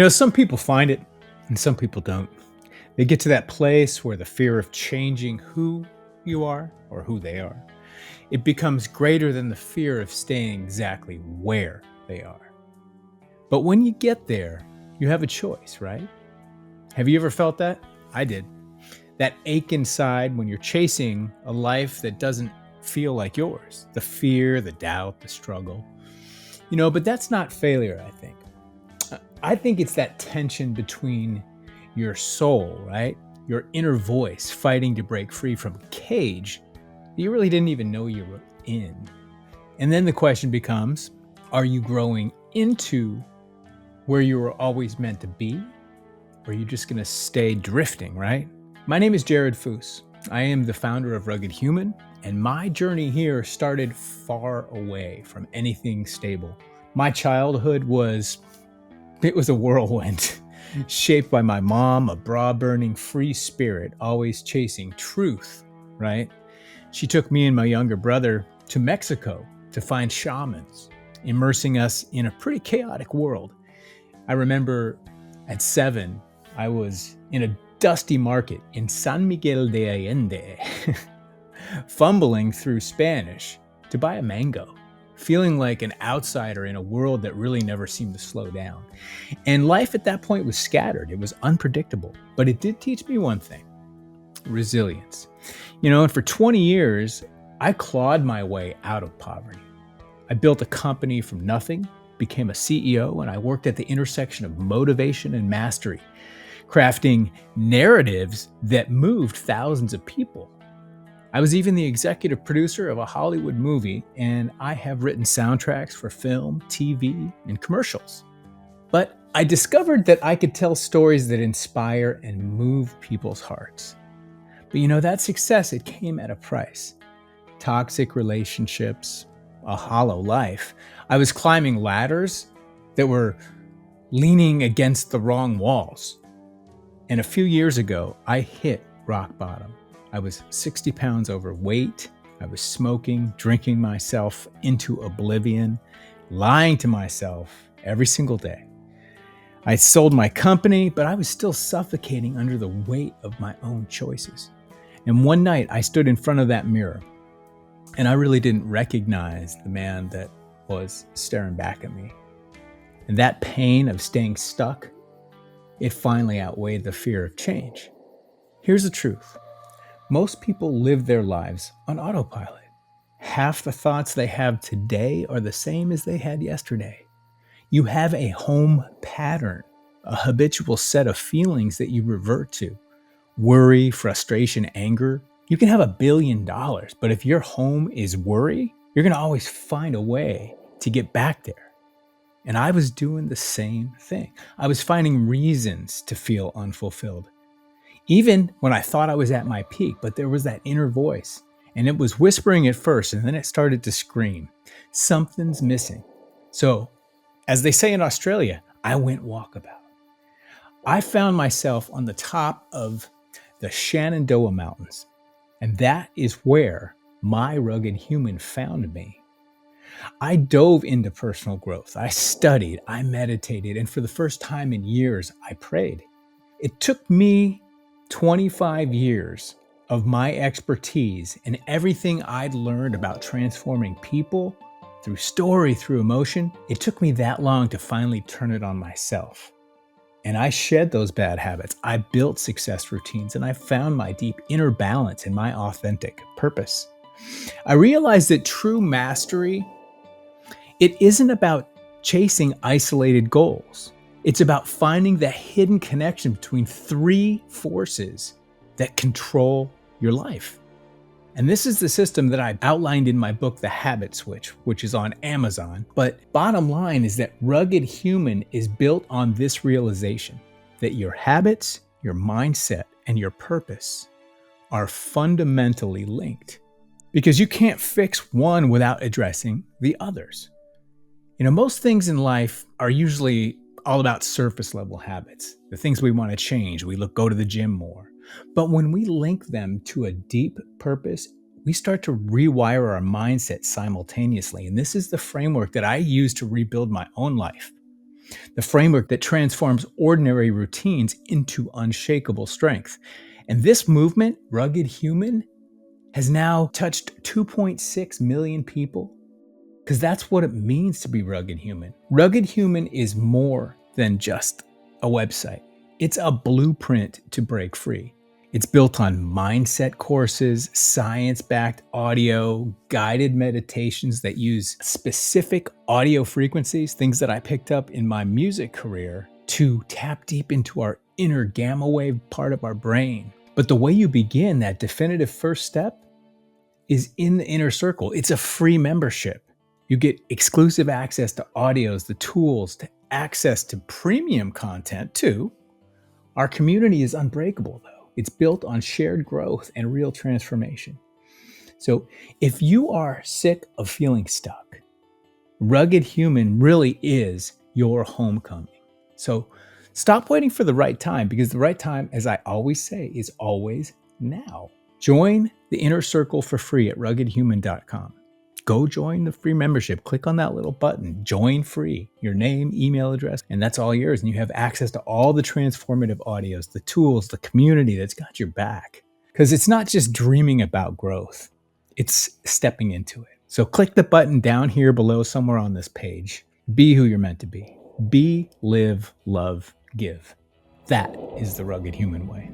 Some people find it and some people don't. They get to that place where the fear of changing who you are or who they are, it becomes greater than the fear of staying exactly where they are. But when you get there, you have a choice, right? Have you ever felt that? I did. That ache inside when you're chasing a life that doesn't feel like yours. The fear, the doubt, the struggle. But that's not failure, I think. I think it's that tension between your soul, right? Your inner voice fighting to break free from a cage that you really didn't even know you were in. And then the question becomes, are you growing into where you were always meant to be? Or are you just going to stay drifting, right? My name is Jerod Foos. I am the founder of Rugged Human, and my journey here started far away from anything stable. My childhood was a whirlwind, shaped by my mom, a bra-burning free spirit, always chasing truth, right? She took me and my younger brother to Mexico to find shamans, immersing us in a pretty chaotic world. I remember at 7, I was in a dusty market in San Miguel de Allende, fumbling through Spanish to buy a mango, feeling like an outsider in a world that really never seemed to slow down. And life at that point was scattered. It was unpredictable, but it did teach me one thing: resilience. And for 20 years, I clawed my way out of poverty. I built a company from nothing, became a CEO, and I worked at the intersection of motivation and mastery, crafting narratives that moved thousands of people. I was even the executive producer of a Hollywood movie, and I have written soundtracks for film, TV, and commercials. But I discovered that I could tell stories that inspire and move people's hearts. But that success, it came at a price. Toxic relationships, a hollow life. I was climbing ladders that were leaning against the wrong walls. And a few years ago, I hit rock bottom. I was 60 pounds overweight. I was smoking, drinking myself into oblivion, lying to myself every single day. I sold my company, but I was still suffocating under the weight of my own choices. And one night I stood in front of that mirror, and I really didn't recognize the man that was staring back at me. And that pain of staying stuck, it finally outweighed the fear of change. Here's the truth. Most people live their lives on autopilot. Half the thoughts they have today are the same as they had yesterday. You have a home pattern, a habitual set of feelings that you revert to. Worry, frustration, anger. You can have $1 billion, but if your home is worry, you're going to always find a way to get back there. And I was doing the same thing. I was finding reasons to feel unfulfilled, even when I thought I was at my peak, but there was that inner voice, and it was whispering at first, and then it started to scream, something's missing. So, as they say in Australia, I went walkabout. I found myself on the top of the Shenandoah Mountains, and that is where my rugged human found me. I dove into personal growth. I studied, I meditated, and for the first time in years, I prayed. It took me 25 years of my expertise and everything I'd learned about transforming people through story, through emotion. It took me that long to finally turn it on myself. And I shed those bad habits. I built success routines, and I found my deep inner balance and my authentic purpose. I realized that true mastery, it isn't about chasing isolated goals. It's about finding the hidden connection between 3 forces that control your life. And this is the system that I outlined in my book, The Habit Switch, which is on Amazon. But bottom line is that Rugged Human is built on this realization that your habits, your mindset, and your purpose are fundamentally linked, because you can't fix one without addressing the others. Most things in life are usually all about surface level habits, the things we want to change. We go to the gym more. But when we link them to a deep purpose, we start to rewire our mindset simultaneously. And this is the framework that I use to rebuild my own life. the framework that transforms ordinary routines into unshakable strength. And this movement, Rugged Human, has now touched 2.6 million people, because that's what it means to be rugged human. Rugged Human is more than just a website. It's a blueprint to break free. It's built on mindset courses, science-backed audio, guided meditations that use specific audio frequencies, things that I picked up in my music career, to tap deep into our inner gamma wave part of our brain. But the way you begin that definitive first step is in the inner circle. It's a free membership. You get exclusive access to audios, the tools, to access to premium content too. Our community is unbreakable though. It's built on shared growth and real transformation. So if you are sick of feeling stuck, Rugged Human really is your homecoming. So stop waiting for the right time, because the right time, as I always say, is always now. Join the inner circle for free at ruggedhuman.com. Go join the free membership. Click on that little button, join free, your name, email address, and that's all yours. And you have access to all the transformative audios, the tools, the community that's got your back. Because it's not just dreaming about growth, it's stepping into it. So click the button down here below somewhere on this page. Be who you're meant to be. Be, live, love, give. That is the Rugged Human way.